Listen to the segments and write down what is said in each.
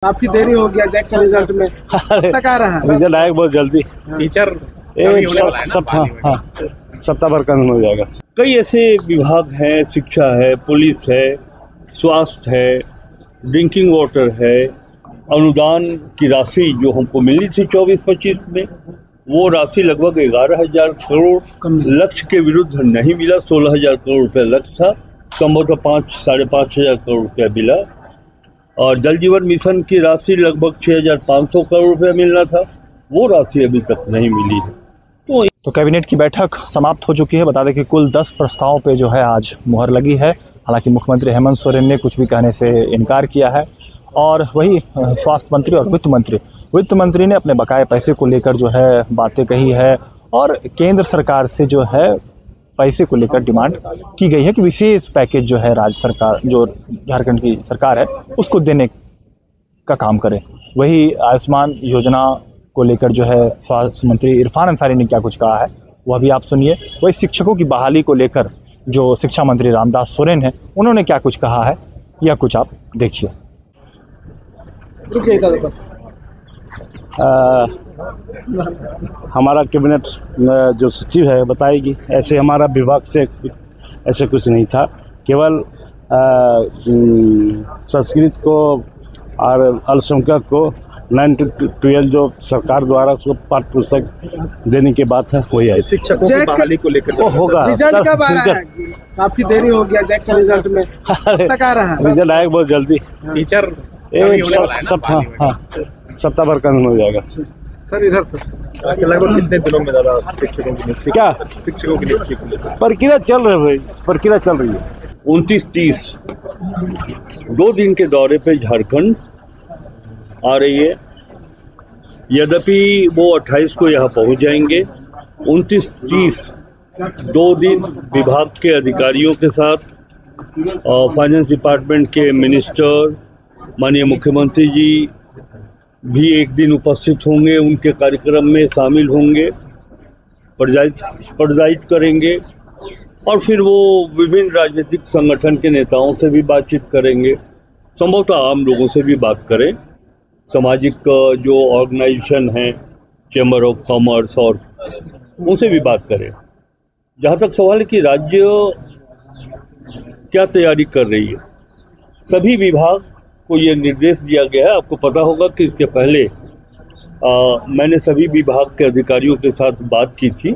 काफी देरी हो गया जैक का रिजल्ट में तक आ रहा है। रिजल्ट आएगा बहुत जल्दी। टीचर सप्ताह भर का हो जाएगा। कई ऐसे विभाग हैं, शिक्षा है, पुलिस है, स्वास्थ्य है, ड्रिंकिंग वाटर है, अनुदान की राशि जो हमको मिली थी 24-25 में, वो राशि लगभग 11,000 करोड़ लक्ष्य के विरुद्ध नहीं मिला। 16,000 करोड़ रुपया लक्ष्य था, संभवतः 5-5,500 करोड़ रुपया मिला। और जल जीवन मिशन की राशि लगभग 6,500 करोड़ रुपया मिलना था, वो राशि अभी तक नहीं मिली है। तो कैबिनेट की बैठक समाप्त हो चुकी है। बता दें कि कुल 10 प्रस्तावों पे जो है आज मुहर लगी है। हालांकि मुख्यमंत्री हेमंत सोरेन ने कुछ भी कहने से इनकार किया है और वही स्वास्थ्य मंत्री और वित्त मंत्री ने अपने बकाए पैसे को लेकर जो है बातें कही है और केंद्र सरकार से जो है पैसे को लेकर डिमांड की गई है कि विशेष पैकेज जो है राज्य सरकार, जो झारखंड की सरकार है, उसको देने का काम करे। वही आयुष्मान योजना को लेकर जो है स्वास्थ्य मंत्री इरफान अंसारी ने क्या कुछ कहा है वह भी आप सुनिए। वही शिक्षकों की बहाली को लेकर जो शिक्षा मंत्री रामदास सोरेन है, उन्होंने क्या कुछ कहा है या कुछ आप देखिए। हमारा कैबिनेट जो सचिव है बताएगी। ऐसे हमारा विभाग से ऐसे कुछ नहीं था, केवल संस्कृत को और अल्पसंख्यक को 9 to 12 जो सरकार द्वारा उसको पाठ्य पुस्तक देने की बात है, वही है। शिक्षकों की बहाली को लेकर होगा। रिजल्ट कब आ रहा है? काफी देरी हो गया जैक का रिजल्ट में तक आ रहा है। रिजल्ट आएगा बहुत जल्दी। टीचर सप्ताह भर का हो जाएगा। सर इधर सर लगभग कितने दिनों में दादा शिक्षकों की नियुक्ति, क्या शिक्षकों की नियुक्ति प्रक्रिया चल रही है भाई, प्रक्रिया चल रही है। 29-30 2 दिन के दौरे पे झारखंड आ रही है। यद्यपि वो 28 को यहाँ पहुँच जाएंगे। 29-30 2 दिन विभाग के अधिकारियों के साथ, फाइनेंस डिपार्टमेंट के मिनिस्टर, माननीय मुख्यमंत्री जी भी एक दिन उपस्थित होंगे, उनके कार्यक्रम में शामिल होंगे, प्रेजाइड करेंगे और फिर वो विभिन्न राजनीतिक संगठन के नेताओं से भी बातचीत करेंगे, संभवतः आम लोगों से भी बात करें, सामाजिक जो ऑर्गेनाइजेशन हैं, चैम्बर ऑफ कॉमर्स, और उनसे भी बात करें। जहाँ तक सवाल है कि राज्य क्या तैयारी कर रही है, सभी विभाग को ये निर्देश दिया गया है। आपको पता होगा कि इसके पहले मैंने सभी विभाग के अधिकारियों के साथ बात की थी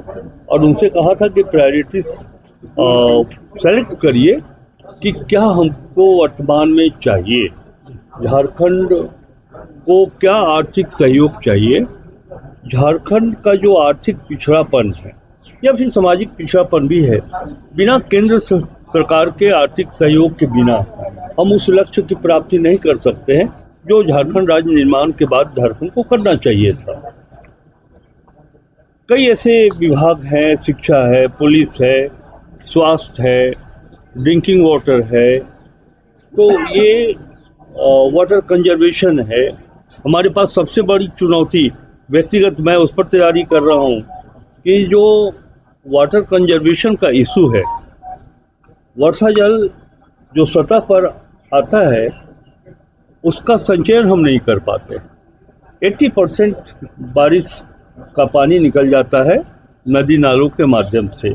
और उनसे कहा था कि प्रायोरिटीज सेलेक्ट करिए कि क्या हमको वर्तमान में चाहिए, झारखंड को क्या आर्थिक सहयोग चाहिए, झारखंड का जो आर्थिक पिछड़ापन है या फिर सामाजिक पिछड़ापन भी है, बिना केंद्र सरकार के आर्थिक सहयोग के बिना हम उस लक्ष्य की प्राप्ति नहीं कर सकते हैं जो झारखंड राज्य निर्माण के बाद झारखंड को करना चाहिए था। कई ऐसे विभाग हैं, शिक्षा है, पुलिस है, स्वास्थ्य है, ड्रिंकिंग वाटर है, तो ये वाटर कंजर्वेशन है। हमारे पास सबसे बड़ी चुनौती, व्यक्तिगत मैं उस पर तैयारी कर रहा हूँ कि जो वाटर कंजर्वेशन का इशू है, वर्षा जल जो सतह पर आता है उसका संचयन हम नहीं कर पाते। 80% बारिश का पानी निकल जाता है नदी नालों के माध्यम से।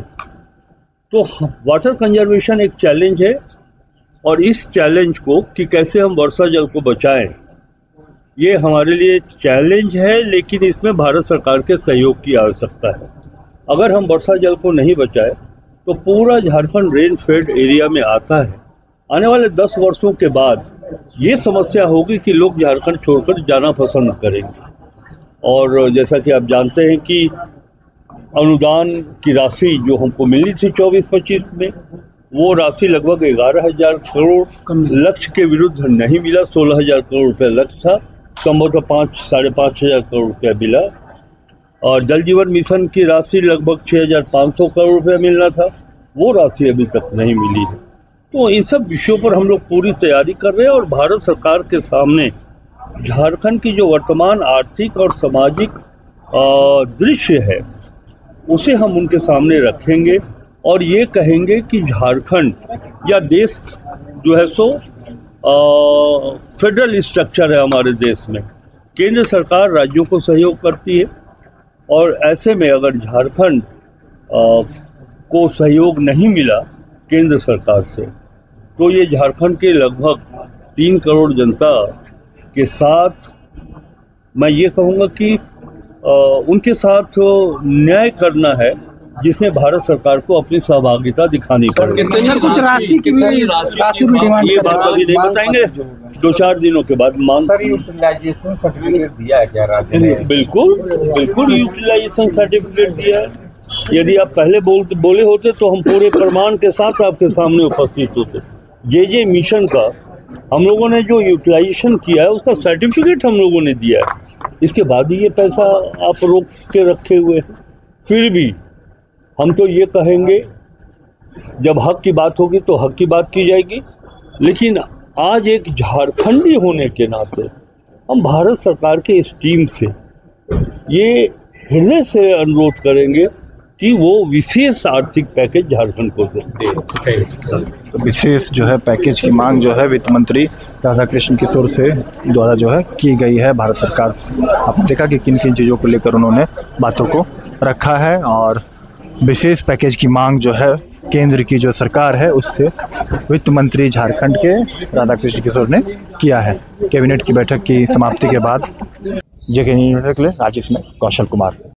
तो वाटर कंजर्वेशन एक चैलेंज है और इस चैलेंज को कि कैसे हम वर्षा जल को बचाएं, ये हमारे लिए चैलेंज है, लेकिन इसमें भारत सरकार के सहयोग की आवश्यकता है। अगर हम वर्षा जल को नहीं बचाए तो पूरा झारखंड रेन फेड एरिया में आता है। आने वाले 10 वर्षों के बाद ये समस्या होगी कि लोग झारखंड छोड़कर जाना पसंद करेंगे। और जैसा कि आप जानते हैं कि अनुदान की राशि जो हमको मिली थी 24-25 में, वो राशि लगभग 11,000 करोड़ लक्ष्य के विरुद्ध नहीं मिला। 16,000 करोड़ रुपया लक्ष्य था, संभवतः 5-5,500 करोड़ रुपया मिला। और जल जीवन मिशन की राशि लगभग 6,500 करोड़ रुपया मिलना था, वो राशि अभी तक नहीं मिली है। तो इन सब विषयों पर हम लोग पूरी तैयारी कर रहे हैं और भारत सरकार के सामने झारखंड की जो वर्तमान आर्थिक और सामाजिक दृश्य है उसे हम उनके सामने रखेंगे और ये कहेंगे कि झारखंड या देश जो है सो फेडरल स्ट्रक्चर है हमारे देश में। केंद्र सरकार राज्यों को सहयोग करती है और ऐसे में अगर झारखंड को सहयोग नहीं मिला केंद्र सरकार से तो ये झारखंड के लगभग 3 करोड़ जनता के साथ मैं ये कहूँगा कि उनके साथ न्याय करना है, जिसमें भारत सरकार को अपनी सहभागिता दिखानी पड़ेगी। सर कुछ राशि की भी डिमांड ये बात अभी नहीं बताएंगे, 2-4 दिनों के बाद मांग। सर यूटिलाइजेशन सर्टिफिकेट दिया है क्या राज्य ने? बिल्कुल यूटिलाइजेशन सर्टिफिकेट दिया है। यदि आप पहले बोले होते तो हम पूरे प्रमाण के साथ आपके सामने उपस्थित होते। जे मिशन का हम लोगों ने जो यूटिलाइजेशन किया है उसका सर्टिफिकेट हम लोगों ने दिया है। इसके बाद ही ये पैसा आप रोक के रखे हुए हैं। फिर भी हम तो ये कहेंगे, जब हक की बात होगी तो हक की बात की जाएगी, लेकिन आज एक झारखंडी होने के नाते हम भारत सरकार के इस टीम से ये हृदय से अनुरोध करेंगे कि वो विशेष आर्थिक पैकेज झारखंड को दे। तो विशेष जो है पैकेज की मांग जो है वित्त मंत्री राधाकृष्ण किशोर से द्वारा जो है की गई है भारत सरकार से। आपने देखा कि किन किन चीज़ों को लेकर उन्होंने बातों को रखा है और विशेष पैकेज की मांग जो है केंद्र की जो सरकार है उससे वित्त मंत्री झारखंड के राधाकृष्ण किशोर ने किया है। कैबिनेट की बैठक की समाप्ति के बाद जेके न्यूज़ के लिए रांची में कौशल कुमार।